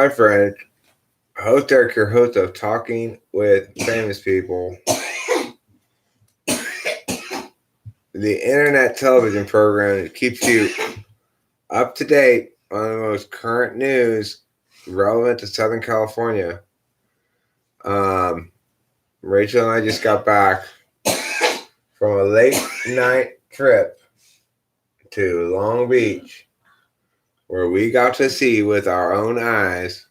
Hi, friend. Host Eric, your host of Talking with Famous People, the internet television program that keeps you up to date on the most current news relevant to Southern California. Rachel and I just got back from a late night trip to Long Beach, where we got to see with our own eyes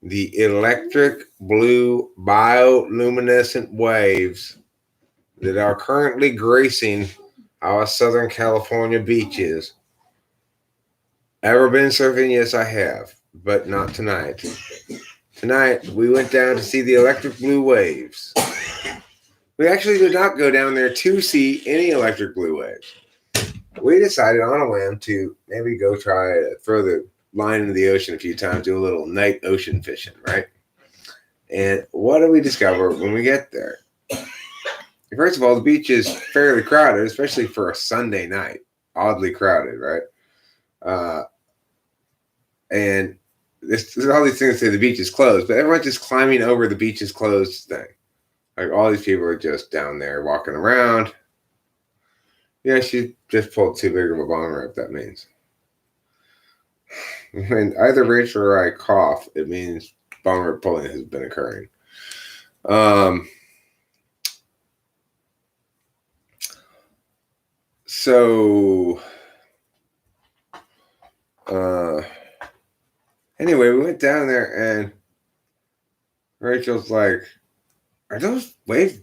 the electric blue bioluminescent waves that are currently gracing our Southern California beaches. Ever been surfing? Yes, I have, but not tonight. Tonight, we went down to see the electric blue waves. We actually did not go down there to see any electric blue waves. We decided on a whim to maybe go try to throw the line into the ocean a few times, do a little night ocean fishing, right? And what do we discover when we get there? First of all, the beach is fairly crowded, especially for a Sunday night. Oddly crowded, right? And there's all these things that say the beach is closed, but everyone's just climbing over the beach is closed thing. Like all these people are just down there walking around. Yeah, she just pulled too big of a bomb rip, that means. When either Rachel or I cough, it means bomb rip pulling has been occurring. Anyway, we went down there and Rachel's like, "Are those waves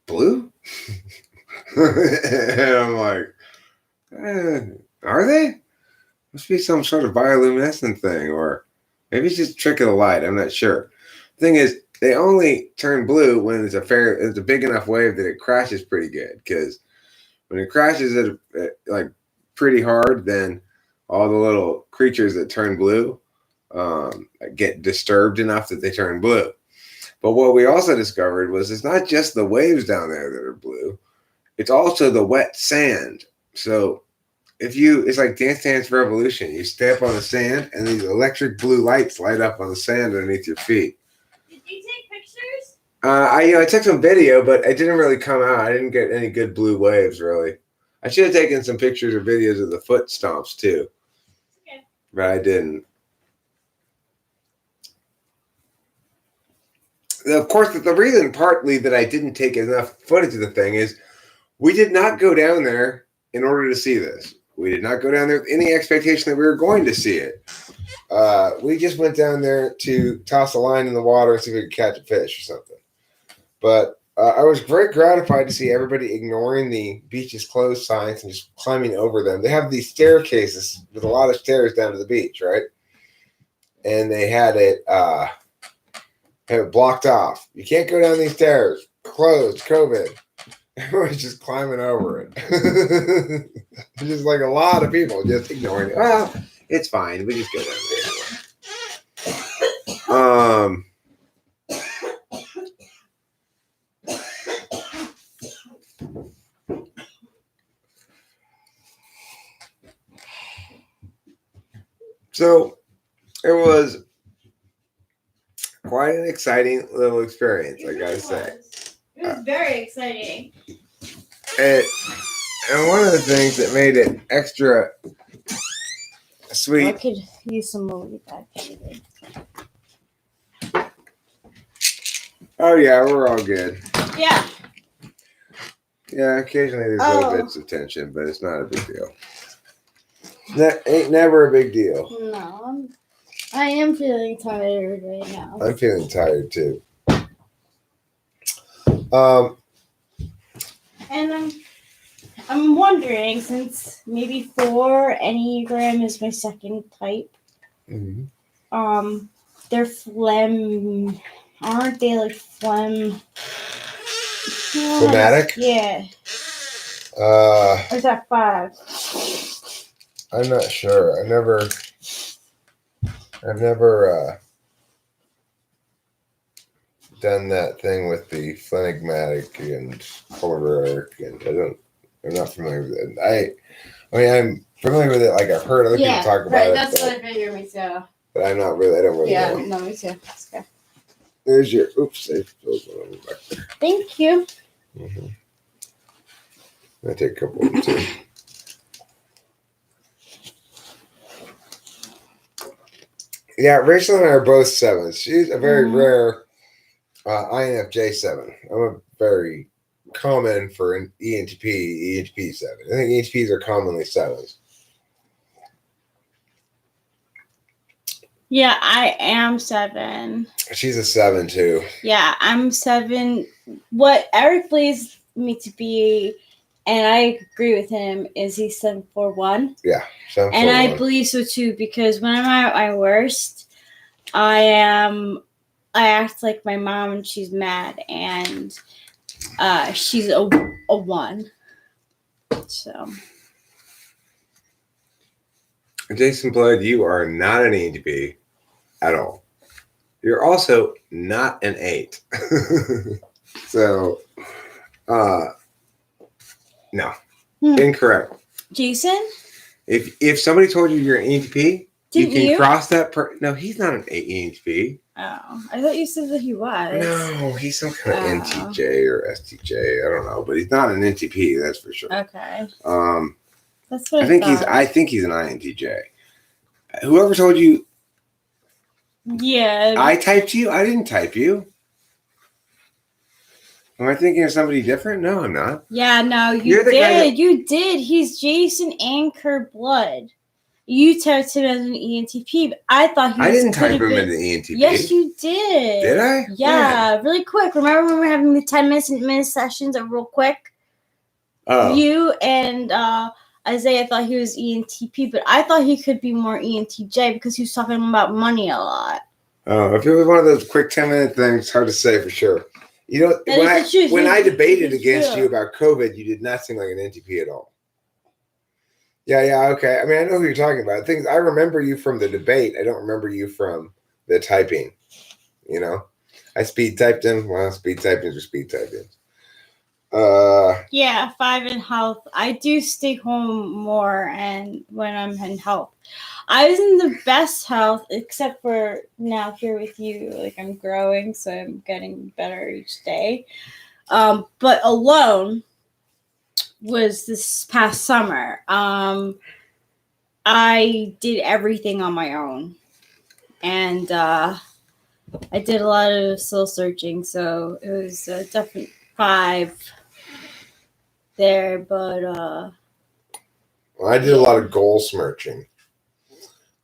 blue?" And I'm like, "Are they? Must be some sort of bioluminescent thing, or maybe it's just a trick of the light. I'm not sure." The thing is, they only turn blue when it's a big enough wave that it crashes pretty good. Because when it crashes it like pretty hard, then all the little creatures that turn blue get disturbed enough that they turn blue. But what we also discovered was it's not just the waves down there that are blue; it's also the wet sand. So it's like Dance Dance Revolution. You step on the sand, and these electric blue lights light up on the sand underneath your feet. Did you take pictures? I took some video, but it didn't really come out. I didn't get any good blue waves, really. I should have taken some pictures or videos of the foot stomps, too. Okay. But I didn't. Of course, the reason partly that I didn't take enough footage of the thing is we did not go down there in order to see this. We did not go down there with any expectation that we were going to see it. We just went down there to toss a line in the water and see if we could catch a fish or something. But I was very gratified to see everybody ignoring the beaches closed signs and just climbing over them. They have these staircases with a lot of stairs down to the beach, right? And they had it blocked off. You can't go down these stairs. Closed. COVID. Everyone's just climbing over it. Just like a lot of people just ignoring it. Well, it's fine. We just go down there anyway. So it was quite an exciting little experience, I gotta say. It was very exciting. And one of the things that made it extra sweet. I could use some movie actually. Oh yeah, we're all good. Yeah. Yeah, occasionally there's little bits of tension, but it's not a big deal. That ain't never a big deal. No, I am feeling tired right now. I'm feeling tired too. And I'm wondering, since maybe 4 Enneagram is my second type. Mm-hmm. They're phlegm. Aren't they like phlegm? Phlegmatic? Yeah. Or is that 5? I'm not sure. I've never done that thing with the phlegmatic and choleric, and I'm not familiar with it. I mean, I'm familiar with it. Like I've heard other people talk about it. That's what I figured myself. But I don't really Yeah, know. no, me too. It's okay. There's your, oops, I spilled one back there. Thank you. Mm-hmm. I take a couple of them too. Yeah, Rachel and I are both 7s. She's a very rare INFJ 7. I'm a very common for an ENTP 7. I think ENTPs are commonly 7s. Yeah, I am 7. She's a 7 too. Yeah, I'm 7. What Eric believes me to be, and I agree with him, is he's 741. Yeah, 741. And I believe so too, because when I'm at my worst, I act like my mom and she's mad, and she's a 1. So. Jason Blood, you are not an ENTP at all. You're also not an 8. So, no. Incorrect. Jason? If somebody told you you're an ENTP, Didn't you can cross that. No, he's not an ENTP. Oh, I thought you said that he was. No, he's some kind of NTJ or STJ. I don't know, but he's not an NTP. That's for sure. Okay. That's what I think he's an INTJ. Whoever told you? Yeah. I typed you. I didn't type you. Am I thinking of somebody different? No, I'm not. Yeah, no, you did. You did. He's Jason Anchor Blood. You typed him as an ENTP, but I thought he was. I didn't type him as an ENTP. Yes, you did. Did I? Yeah, really quick. Remember when we were having the 10-minute sessions of real quick? Oh. You and Isaiah thought he was ENTP, but I thought he could be more ENTJ because he was talking about money a lot. Oh, if it was one of those quick 10-minute things, hard to say for sure. You know, when I debated against you about COVID, you did not seem like an NTP at all. Yeah, okay. I mean, I know who you're talking about. Things I remember you from the debate. I don't remember you from the typing. You know, I speed typed him. Well, speed typings are speed typings. Yeah, 5 in health. I do stay home more, and when I'm in health, I was in the best health, except for now here with you. Like, I'm growing, so I'm getting better each day. But alone was this past summer. I did everything on my own, and I did a lot of soul searching. So it was definitely 5 there, but well, I did a lot of goal smirching.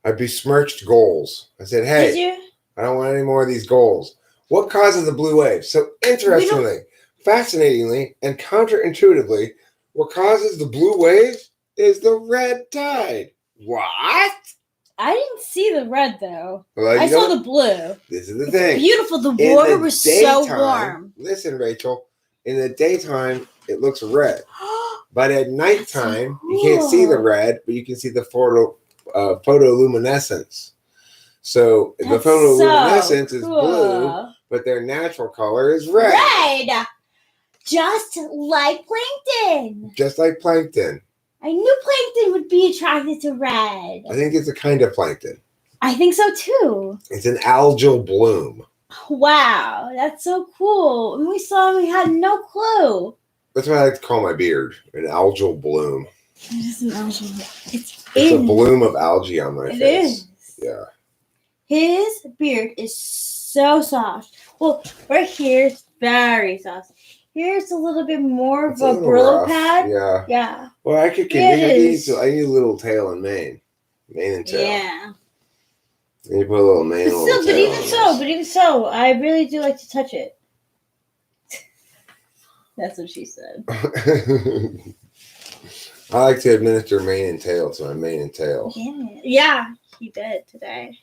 I besmirched goals. I said, hey, did you? I don't want any more of these goals. What causes the blue wave? So interestingly, fascinatingly, and counterintuitively, what causes the blue wave is the red tide. What? I didn't see the red though. Well, I saw the blue. This is the thing. Beautiful. The water was so warm. Listen, Rachel. In the daytime, it looks red, but at nighttime, you can't see the red, but you can see the photoluminescence. So the photoluminescence is blue, but their natural color is red. Red, just like plankton. Just like plankton. I knew plankton would be attracted to red. I think it's a kind of plankton. I think so too. It's an algal bloom. Wow, that's so cool. And we had no clue. That's what I like to call my beard, an algal bloom. It is an algal bloom. It's a bloom of algae on my face. It is. Yeah. His beard is so soft. Well, right here it's very soft. Here's a little bit more of a Brillo pad. Yeah. Yeah. Well, I need a little tail and mane. Mane and tail. Yeah. You put a little mane on but even so, I really do like to touch it. That's what she said. I like to administer mane and tail to my mane and tail. Yeah, he did today.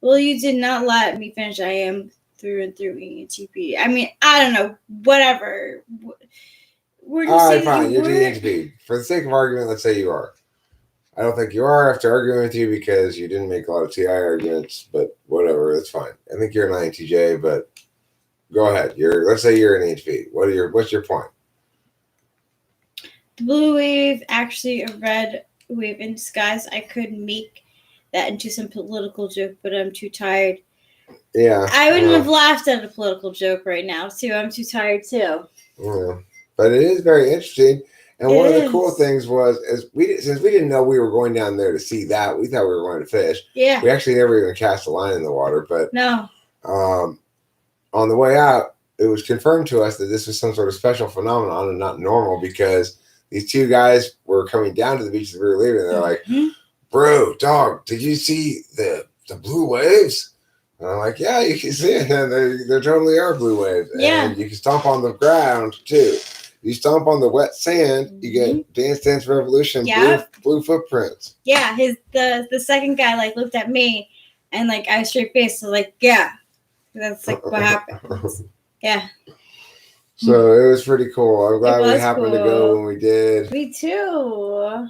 Well, you did not let me finish. I am through and through ENTP. I mean, I don't know. Whatever. All right, fine. You're ENTP. For the sake of argument, let's say you are. I don't think you are after arguing with you because you didn't make a lot of TI arguments, but whatever, that's fine. I think you're an INTJ, but go ahead. Let's say you're an ENTP. What's your point? The blue wave, actually a red wave in disguise. I could make that into some political joke, but I'm too tired. Yeah. I wouldn't have laughed at a political joke right now, too. I'm too tired, too. Yeah. But it is very interesting. And one of the cool things was, since we didn't know we were going down there to see that, we thought we were going to fish. Yeah. We actually never even cast a line in the water. But no. On the way out, it was confirmed to us that this was some sort of special phenomenon and not normal, because these two guys were coming down to the beach as we were leaving. And they're like, bro, dog, did you see the blue waves? And I'm like, yeah, you can see it. There totally are blue waves. Yeah. And you can stomp on the ground, too. You stomp on the wet sand, you get Dance Dance Revolution blue footprints. Yeah, the second guy like looked at me and like I was straight faced, so like, yeah. That's like what happens. Yeah. So it was pretty cool. I'm glad we happened to go when we did. Me too.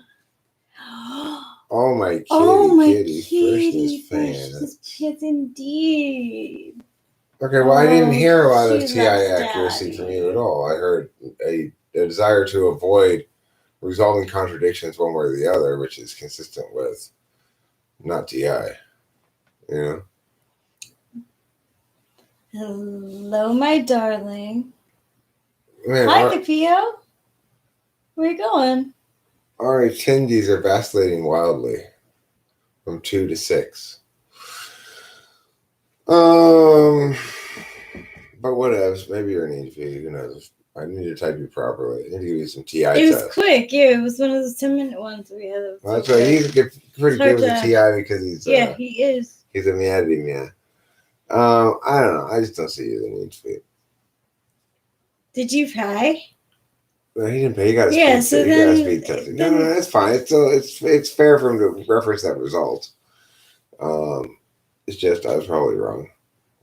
Oh my kitty, freshness pants indeed. Okay, well, I didn't hear a lot of TI accuracy from you at all. I heard a desire to avoid resolving contradictions one way or the other, which is consistent with not TI. You know? Hello, my darling. Man, hi, Capio. Where you going? Our attendees are vacillating wildly from 2 to 6. But whatevs. Maybe you're an interview. Who knows? I need to type you properly. I need to give you some TI tests. It was quick. Yeah, it was one of those 10-minute ones we had. Well, that's right. He's pretty good with the TI because he's... Yeah, he is. He's a humanity man. I don't know. I just don't see you as an interview. Did you pay? No, he didn't pay. He got a speed testing. No, that's fine. It's fair for him to reference that result. It's just I was probably wrong.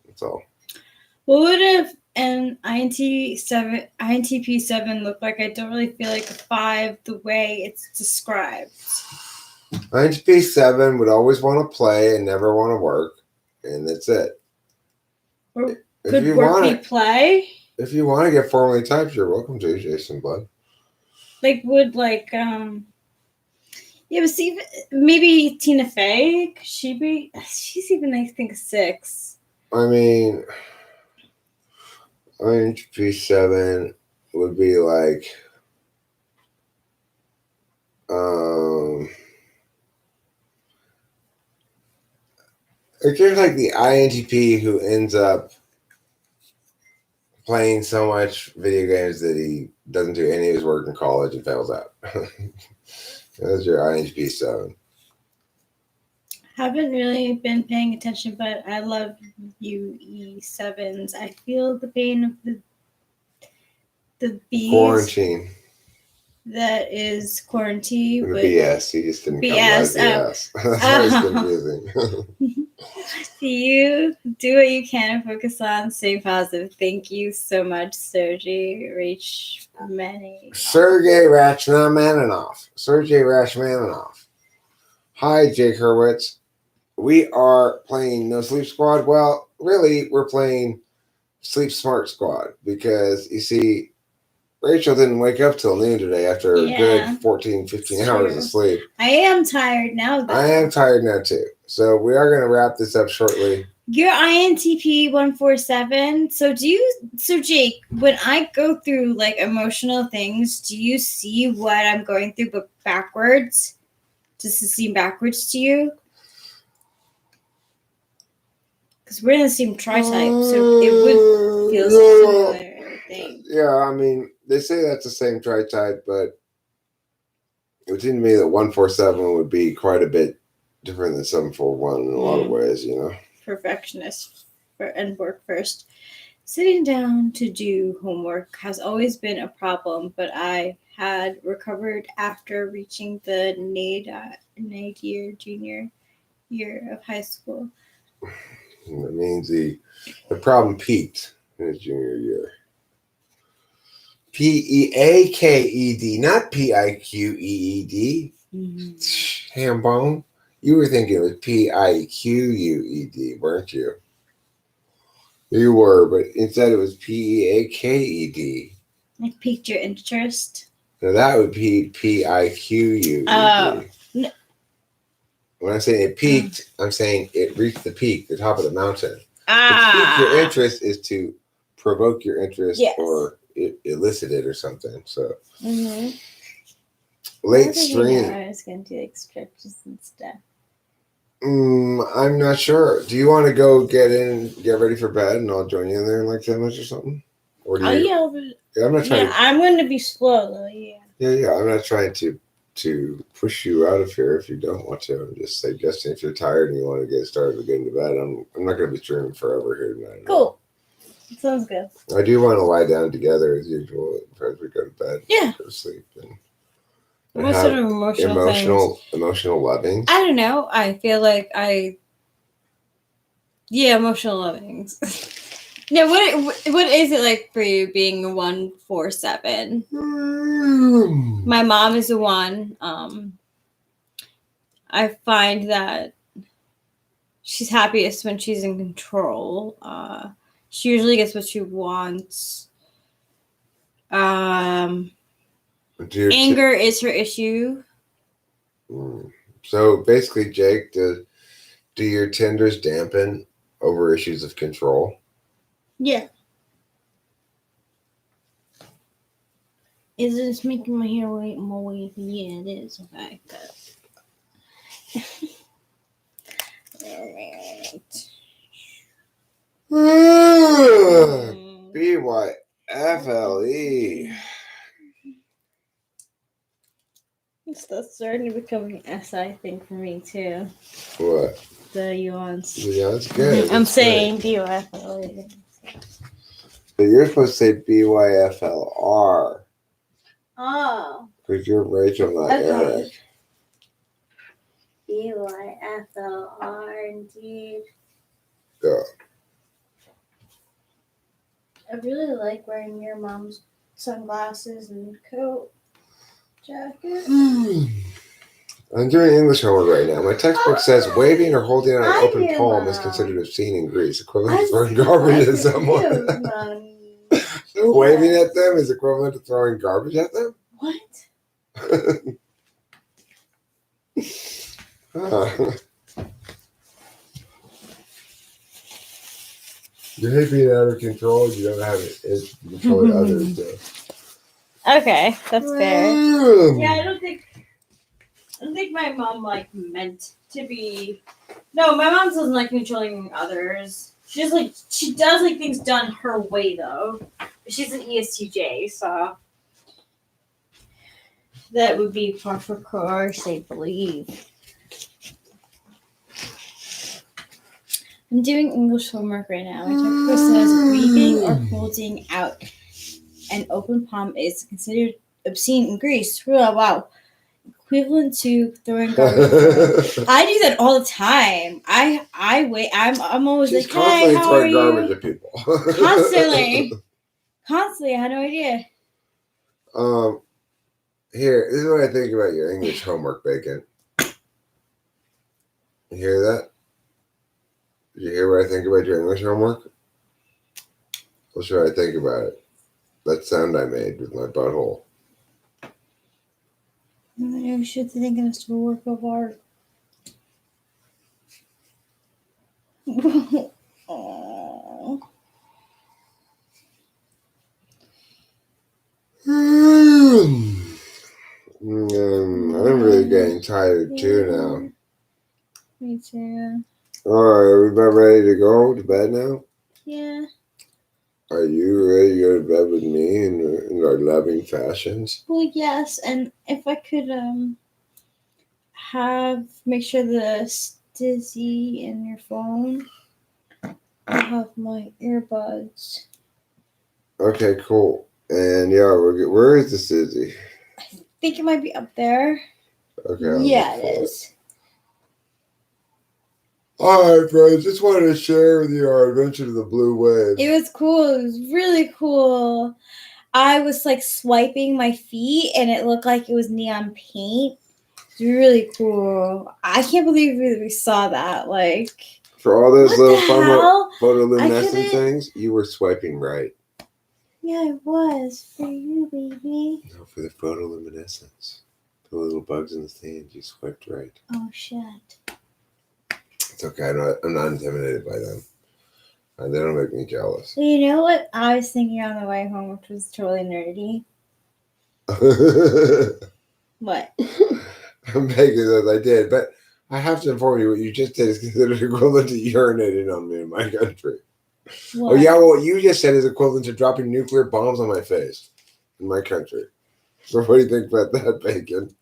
That's all. What would have an INTP 7 look like? I don't really feel like a 5 the way it's described. INTP 7 would always want to play and never want to work, and that's it. Or could work be play? If you want to get formally typed, you're welcome to, Jason Blood. Yeah, but see, maybe Tina Fey, she's even, I think, 6. I mean, INTP 7 would be like, it's just like the INTP who ends up playing so much video games that he doesn't do any of his work in college and fails out. That's your INTP 7. Haven't really been paying attention, but I love you, E7s. I feel the pain of the bees. Quarantine. That is quarantine. The BS. He just didn't BS. That's why it's confusing. You do what you can and focus on staying positive. Thank you so much, Sergey Rachmaninoff. Sergey Rachmaninoff. Hi, Jake Hurwitz. We are playing No Sleep Squad. Well, really, we're playing Sleep Smart Squad because, you see, Rachel didn't wake up till noon today after a good 14, 15 hours of sleep. I am tired now, though. I am tired now, too. So we are going to wrap this up shortly. You're INTP 147. So Jake, when I go through like emotional things, do you see what I'm going through but backwards? Does it seem backwards to you? Because we're in the same tri-type, so it would feel similar, I think. Yeah, I mean, they say that's the same tri-type, but it would seem to me that 147 would be quite a bit different than 741 in a lot of ways, you know. Perfectionist and work first. Sitting down to do homework has always been a problem, but I had recovered after reaching the nadir junior year of high school. That means the problem peaked in his junior year. PEAKED, not PIQEED. Hambone. You were thinking it was PIQUED, weren't you? You were, but instead it was PEAKED. It piqued your interest. So that would be PIQUED. Oh. No. When I'm saying it peaked, I'm saying it reached the peak, the top of the mountain. Ah. To pique your interest is to provoke your interest Yes. or elicit it or something. So Mm-hmm. late stream. I was going to do like stretches and stuff. I'm not sure. Do you want to go get ready for bed, and I'll join you in there in like 10 minutes or something? Or do you? Yeah, I'm not trying. Yeah, I'm going to be slow though. Yeah. Yeah. I'm not trying to push you out of here if you don't want to. I'm just suggesting if you're tired and you want to get started with getting to bed. I'm not going to be streaming forever here tonight. Cool. Sounds good. I do want to lie down together as usual as we go to bed. Yeah. Go to sleep and what sort of emotional loving? I don't know. I feel like emotional lovings. No, what is it like for you being a 147? My mom is a 1. I find that she's happiest when she's in control. She usually gets what she wants. Anger is her issue. So basically, Jake, do your tenders dampen over issues of control? Yeah. Is this making my hair more wavy? Yeah, it is. Okay, Alright. BYFLE. That's starting to become an SI thing for me too. What? The yawns. The yawns, good. I'm saying BYFLE. So you're supposed to say BYFLR. Oh. Because you're Rachel, not Eric. BYFLR indeed. Go. I really like wearing your mom's sunglasses and coat, jacket. I'm doing English homework right now. My textbook says waving or holding out an open palm is considered obscene in Greece, equivalent to throwing garbage at someone. So waving at them is equivalent to throwing garbage at them? What? You hate being out of control. You don't have it. It's controlling others. So. Okay, that's fair. Yeah, I don't think my mom meant to be. No, my mom doesn't like controlling others. She does like things done her way though. She's an ESTJ, so that would be par for course, I believe. I'm doing English homework right now. My textbook says waving or holding out an open palm is considered obscene in Greece. Wow. Equivalent to throwing garbage. I do that all the time. I wait. I'm always She's like, hey, how are you? Constantly throwing garbage at people. Constantly. I had no idea. Here, this is what I think about your English homework, Bacon. You hear that? Did you hear what I think about your English homework? What's what I think about it? That sound I made with my butthole. You should think it's a work of art. I'm really getting tired too now. Me too. Alright, are we about ready to go to bed now? Yeah. Are you ready to go to bed with me in our loving fashions? Well, yes, and if I could make sure the Stizzy in your phone. I have my earbuds. Okay, cool. And yeah, where is the Stizzy? I think it might be up there. Okay. Yeah, it is. Alright, friends, just wanted to share with you our adventure to the Blue Wave. It was cool. It was really cool. I was swiping my feet and it looked like it was neon paint. It's really cool. I can't believe we saw that. For all those little photoluminescent things, you were swiping right. Yeah, I was. For you, baby. No, for the photoluminescence. The little bugs in the sand, you swiped right. Oh, shit. It's okay. I'm not intimidated by them. And they don't make me jealous. Well, you know what I was thinking on the way home, which was totally nerdy? What? I'm begging that I did, but I have to inform you what you just did is considered equivalent to urinating on me in my country. What? Oh, yeah, well, what you just said is equivalent to dropping nuclear bombs on my face in my country. So what do you think about that, Bacon?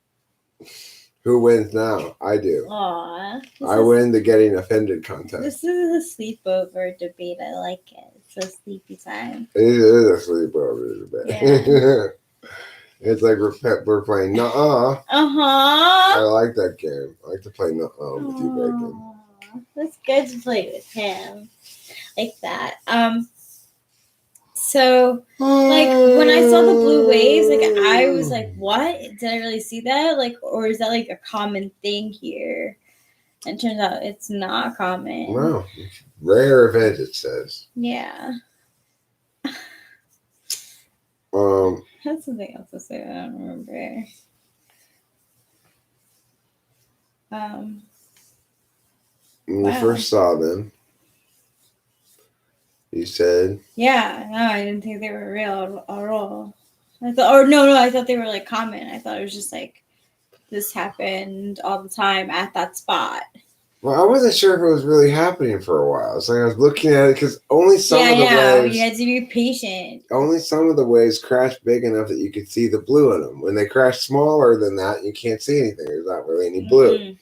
Who wins now? I do. Aw. I win the getting offended contest. This is a sleepover debate. I like it. It's a sleepy time. It is a sleepover debate. Yeah. It's like we're playing nuh-uh. Uh-huh. I like that game. I like to play nuh-uh with you, Bacon. That's good to play with him. Like that. So, like, when I saw the blue waves, like, I was like, what? Did I really see that? Like, or is that, like, a common thing here? And it turns out it's not common. No. Rare event, it says. Yeah. I had something else to say, I don't remember. When you first saw them, you said, yeah, no, I didn't think they were real at all. I thought they were like common. I thought it was just like this happened all the time at that spot. Well, I wasn't sure if it was really happening for a while. So I was looking at it because only some of the waves. You had to be patient. Only some of the waves crashed big enough that you could see the blue in them. When they crash smaller than that, you can't see anything. There's not really any blue. Mm-hmm.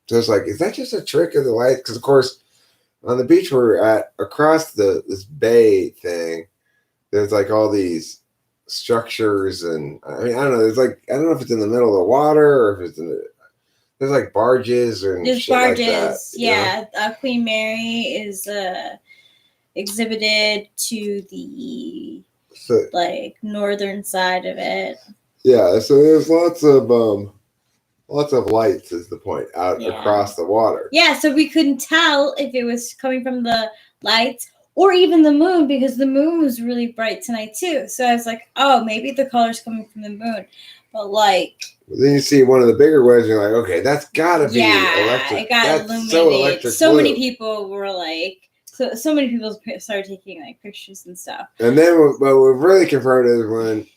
So it's like, is that just a trick of the light? Because of course, on the beach we're at, across this bay thing, there's like all these structures, and I mean, I don't know. There's like, I don't know if it's in the middle of the water or if it's in the. There's like barges and there's shit barges, like that, yeah. Queen Mary is exhibited to the like northern side of it. Yeah, so there's lots of lights is the point out across the water. Yeah, so we couldn't tell if it was coming from the lights or even the moon because the moon was really bright tonight too. So I was like, oh, maybe the color's coming from the moon, but like. Then you see one of the bigger waves, and you're like, okay, that's gotta be electric. It got that's illuminated. So electric. So many people were like, so many people started taking like pictures and stuff. And then, what we've really confirmed is when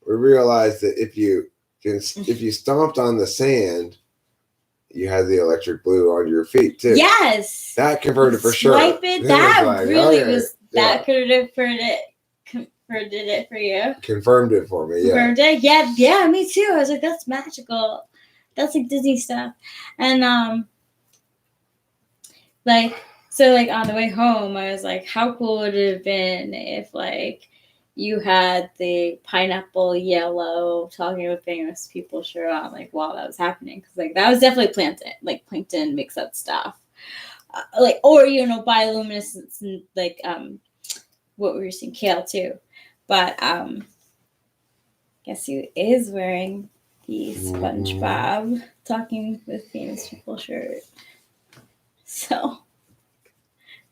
we realized that if you stomped on the sand, you had the electric blue on your feet too. Yes, that confirmed it for sure. Swipe it. That was like, really was. That could have did it for you. Confirmed it for me. Confirmed it. Yeah, me too. I was like, that's magical. That's like Disney stuff. And like on the way home, I was like, how cool would it have been if like you had the pineapple yellow talking with famous people shirt on like while that was happening, because like that was definitely plankton mix up stuff, like, or bioluminescence and like what we were seeing, kale too. But guess who is wearing the SpongeBob talking with famous people shirt? So.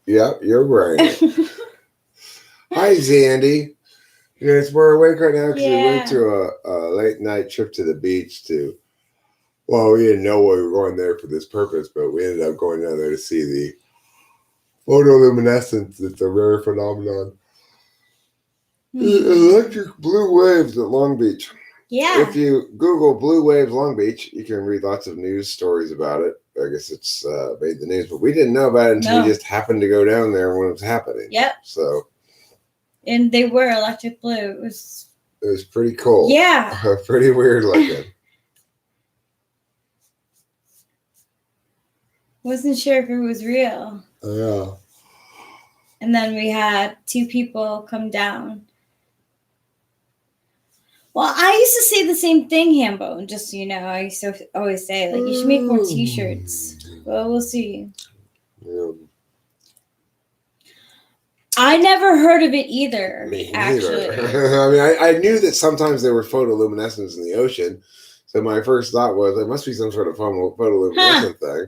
Yep, you're wearing it. Hi, Zandy. Yes, we're awake right now because we went to a late night trip to the beach we didn't know we were going there for this purpose, but we ended up going down there to see the photoluminescence. It's a rare phenomenon. Electric blue waves at Long Beach. Yeah. If you Google blue waves Long Beach, you can read lots of news stories about it. I guess it's made the news, but we didn't know about it until we just happened to go down there when it was happening. Yep. So. And they were electric blue. It was pretty cool. Yeah. Pretty weird looking. Wasn't sure if it was real. Yeah. And then we had 2 people come down. Well, I used to say the same thing, Hambone, just so you know. I used to always say, like, you should make more t-shirts. Well, we'll see. Yeah. I never heard of it either. Me actually. Neither. I mean, I knew that sometimes there were photoluminescence in the ocean. So my first thought was there must be some sort of photoluminescent thing.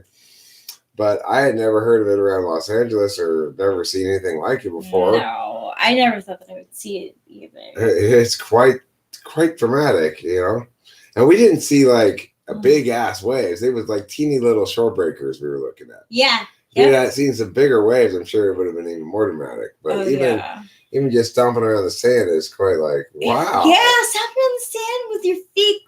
But I had never heard of it around Los Angeles or never seen anything like it before. No, I never thought that I would see it either. It's quite dramatic, And we didn't see like a big ass waves. It was like teeny little shore breakers we were looking at. Yeah. If we had seen some bigger waves, I'm sure it would have been even more dramatic. But even just stomping around the sand is quite like, wow. Yeah, stomping on the sand with your feet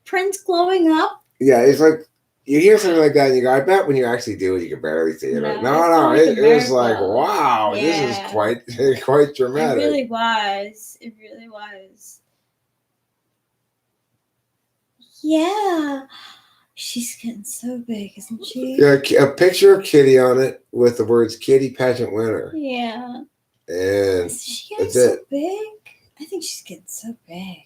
prints glowing up. Yeah, it's like you hear something like that and you go, I bet when you actually do it, you can barely see it. No, it was like, wow, this is quite dramatic. It really was. It really was. Yeah. She's getting so big, isn't she? Yeah, a picture of Kitty on it with the words Kitty Pageant Winner. Yeah. And is she getting so big? I think she's getting so big.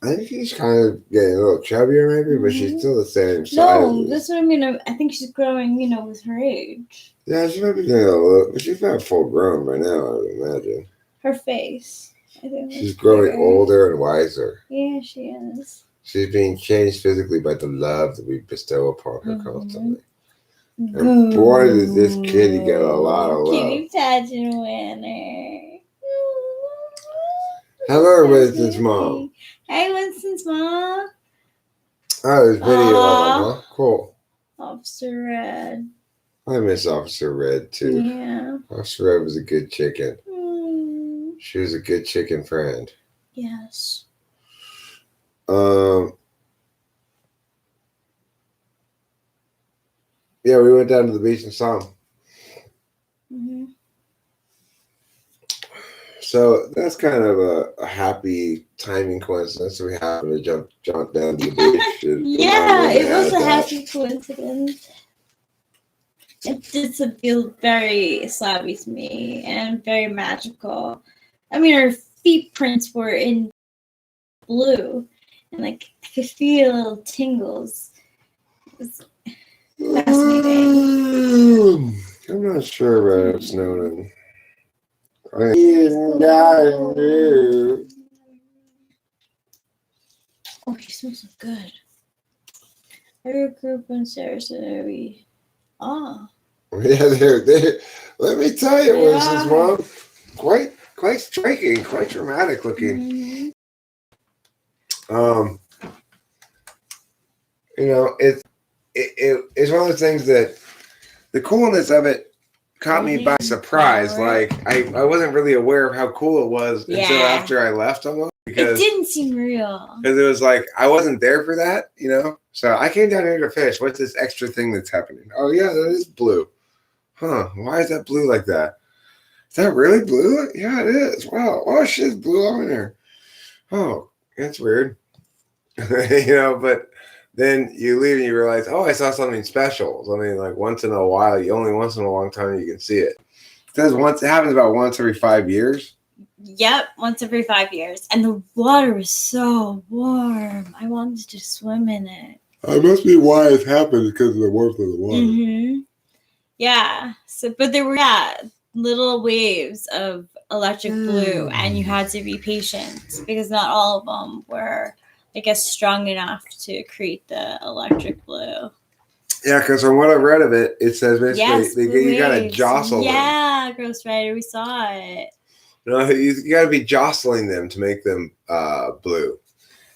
I think she's kind of getting a little chubbier, maybe, but she's still the same size. No, that's what I mean. I think she's growing, with her age. Yeah, she might be getting a little, but she's not full grown by now, I would imagine. Her face. I think she's growing older and wiser. Yeah, she is. She's being changed physically by the love that we bestow upon her constantly. And boy, did this kitty get a lot of love. Kitty Pageant Winner. Hello, Winston's mom. Hey, Winston's mom. Oh, there's video of them, huh? Cool. Officer Red. I miss Officer Red, too. Yeah. Officer Red was a good chicken. She was a good chicken friend. Yes. Yeah, we went down to the beach and saw him. Mm-hmm. So that's kind of a happy timing coincidence. We happened to jump down to the beach. Yeah, it was a happy coincidence. It did feel very slabby to me and very magical. I mean, her feet prints were in blue, and I could feel little tingles. It was fascinating. I'm not sure about Snowden. Oh, she smells so good. I grew up in Sarasota. Yeah, they're. Let me tell you, Winston's mom, quite striking, quite dramatic looking. Mm-hmm. It's one of those things that the coolness of it caught me by surprise. Like I wasn't really aware of how cool it was until after I left almost. Because it didn't seem real. Because it was like I wasn't there for that, So I came down here to fish. What's this extra thing that's happening? Oh yeah, that is blue. Huh? Why is that blue like that? Is that really blue? Yeah, it is. Wow. Oh shit, it's blue on there. Oh, that's weird. But then you leave and you realize, oh, I saw something special. Something like once in a while, only once in a long time you can see it. It says it happens about once every 5 years. Yep, once every 5 years. And the water was so warm. I wanted to swim in it. That must be why it happened, because of the warmth of the water. Mm-hmm. Yeah. But there were little waves of electric blue, and you had to be patient because not all of them were, I guess, strong enough to create the electric blue. Yeah, because from what I've read of it, it says basically you got to jostle them. Yeah, Ghost Rider, we saw it. No, you got to be jostling them to make them blue.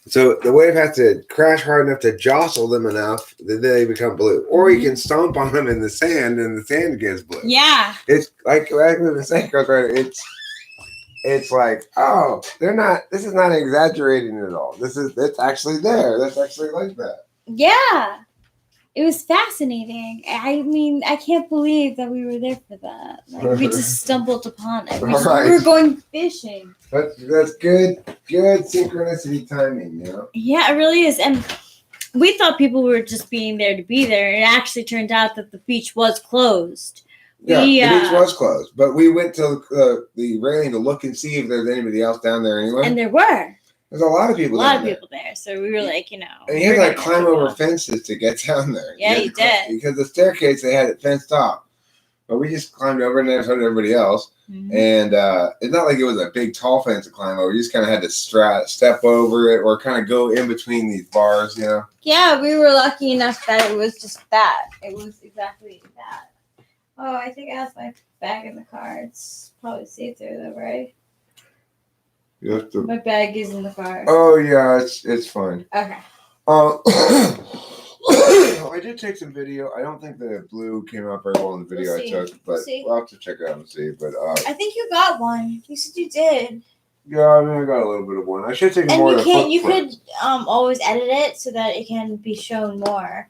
So the wave has to crash hard enough to jostle them enough that they become blue. Or you can stomp on them in the sand and the sand gets blue. Yeah. It's like we've been saying, Ghost Rider, it's like, oh, this is not exaggerating at all. It's actually there. That's actually like that. Yeah. It was fascinating. I mean, I can't believe that we were there for that. Like, we just stumbled upon it. We were going fishing. That's good synchronicity timing, Yeah, it really is. And we thought people were just being there to be there. It actually turned out that the beach was closed. The beach was closed, but we went to the railing to look and see if there's anybody else down there anyway. And there were. There's a lot of people there. So we were like, And you had to climb over fences to get down there. Yeah, you did. Because the staircase, they had it fenced off. But we just climbed over and there was everybody else. Mm-hmm. And it's not like it was a big, tall fence to climb over. You just kind of had to step over it or kind of go in between these bars, Yeah, we were lucky enough that it was just that. It was exactly that. Oh, I think I left my bag in the car. It's probably safe there, though, right? My bag is in the car. Oh yeah, it's fine. Okay. I I did take some video. I don't think the blue came out very well in the video We'll I see. took, but We'll see. we'll have to check it out and see. But I think you got one. You said you did. yeah, I mean, I got a little bit of one. I should take And more you of the can you footprint. could always edit it so that it can be shown more.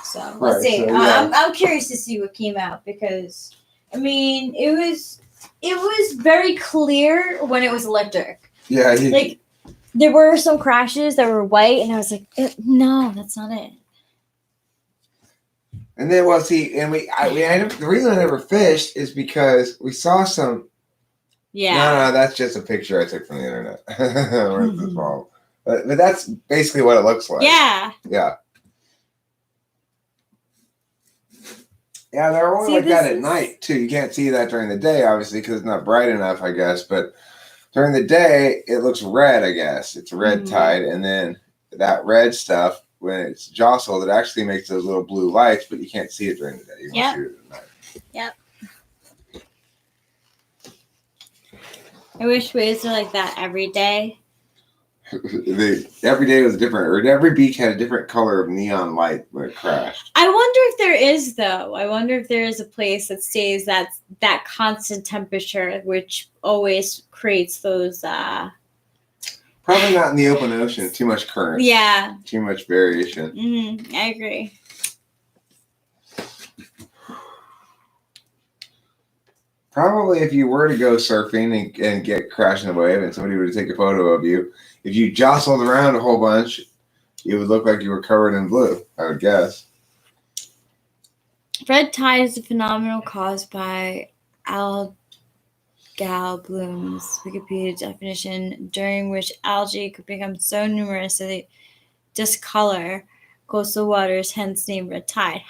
So let's Right, see. so, yeah. I'm curious to see what came out because I mean it was very clear when it was electric. Yeah, Like there were some crashes that were white, and I was like, no, that's not it. and then the reason I never fished is because we saw some. Yeah. No, that's just a picture I took from the internet. Where's the ball? But that's basically what it looks like. Yeah. Yeah. Yeah, they're only like that at night too. You can't see that during the day, obviously, because it's not bright enough, I guess. But during the day, it looks red. I guess it's a red tide, and then that red stuff, when it's jostled, it actually makes those little blue lights, but you can't see it during the day. You can see it at night. Yep. I wish waves were like that every day. Every day was different, or every beach had a different color of neon light when it crashed. I wonder if there is, though. I wonder if there is a place that stays that constant temperature, which always creates those. Probably not in the open ocean. Too much current. Yeah. Too much variation. I agree. Probably if you were to go surfing and get crashed in a wave and somebody were to take a photo of you, if you jostled around a whole bunch, it would look like you were covered in blue, I would guess. Red tide is a phenomenon caused by algal blooms, Wikipedia definition, during which algae could become so numerous that they discolor coastal waters, hence named red tide.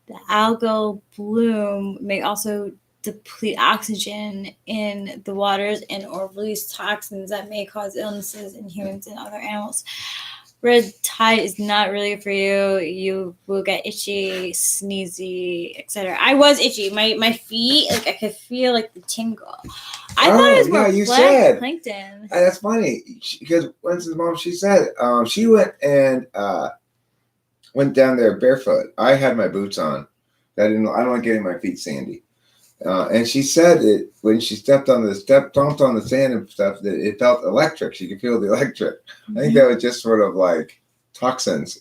The algal bloom may also deplete oxygen in the waters and or release toxins that may cause illnesses in humans and other animals. Red tide is not really for you. You will get itchy, sneezy, etc. I was itchy. My feet, like I could feel like the tingle. I thought it was more plankton. That's funny because Winston's mom, she said she went and went down there barefoot. I had my boots on. I don't like getting my feet sandy. And she said it when she stomped on the sand and stuff that it felt electric. She could feel the electric. I think that was just sort of like toxins.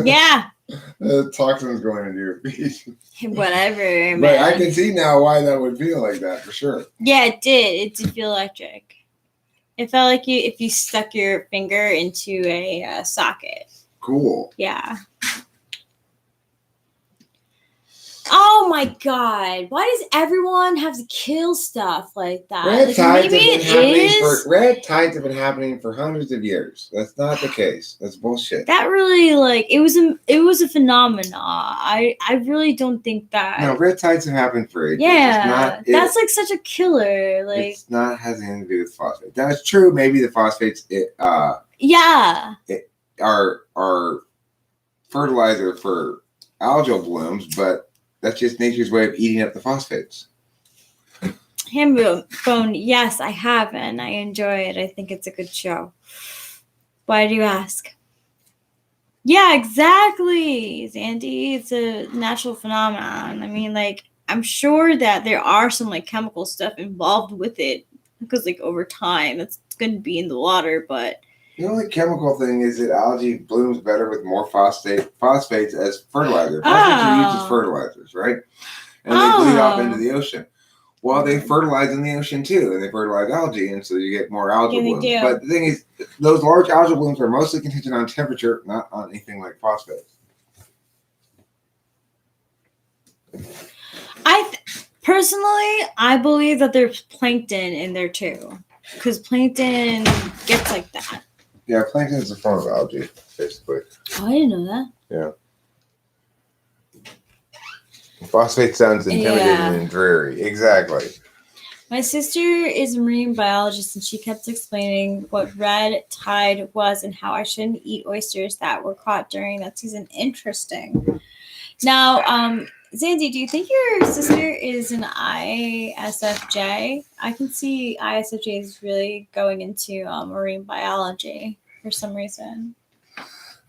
Yeah. Toxins going into your feet. Whatever. Man. But I can see now why that would feel like that for sure. Yeah, it did. It did feel electric. It felt like if you stuck your finger into a socket. Cool. Yeah. Oh my God! Why does everyone have to kill stuff like that? Red tides have been happening for hundreds of years. That's not the case. That's bullshit. That really it was a phenomenon. I really don't think that. No, red tides have happened for ages. Yeah, that's like such a killer. Like it's not has anything to do with phosphate. That's true. Maybe the phosphates are fertilizer for algal blooms, but that's just nature's way of eating up the phosphates. Hambone, yes, I have, and I enjoy it. I think it's a good show. Why do you ask? Yeah, exactly, Zandy. It's a natural phenomenon. I mean, I'm sure that there are some chemical stuff involved with it because over time it's going to be in the water, but. The only chemical thing is that algae blooms better with more phosphates as fertilizer. Phosphates are used as fertilizers, right? And they bleed off into the ocean. Well, they fertilize in the ocean too, and they fertilize algae, and so you get more algal blooms. Do. But the thing is, those large algal blooms are mostly contingent on temperature, not on anything like phosphates. Personally, I believe that there's plankton in there too, because plankton gets like that. Yeah, plankton is a form of algae, basically. Oh, I didn't know that. Yeah. Phosphate sounds intimidating and dreary. Exactly. My sister is a marine biologist, and she kept explaining what red tide was and how I shouldn't eat oysters that were caught during that season. Interesting. Now, Zandy, do you think your sister is an ISFJ? I can see ISFJ is really going into marine biology for some reason.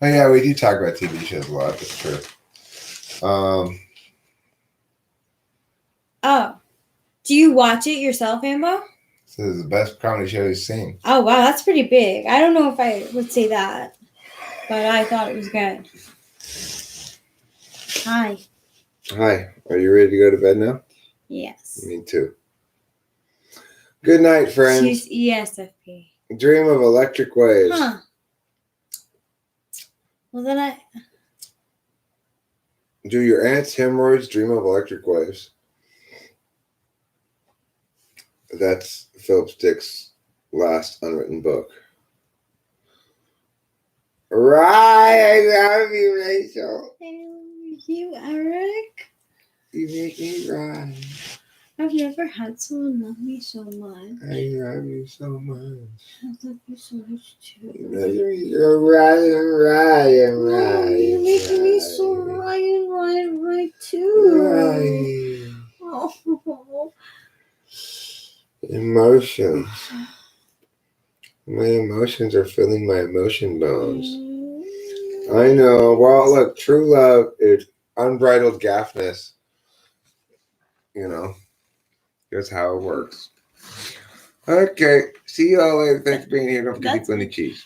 Oh yeah, we do talk about TV shows a lot. That's true. Oh, do you watch it yourself, Ambo? This is the best comedy show you've seen. Oh wow, that's pretty big. I don't know if I would say that, but I thought it was good. Hi. Hi, are you ready to go to bed now? Yes. Me too. Good night, friends. She's ESFP. Dream of electric waves. Huh. Well then Do your aunt's hemorrhoids dream of electric waves? That's Philip Dick's last unwritten book. Right, I love you, Rachel. I love you, Eric. You make me cry. I've never had someone love me so much. I love you so much. I love you so much too. You're right. Oh, you're making me so right too. Right. Oh. Emotions. My emotions are filling my emotion bones. I know. Well, look, true love is unbridled gaffness. You know, here's how it works. Okay. See you all later. Thanks for being here. Don't forget to eat plenty of cheese.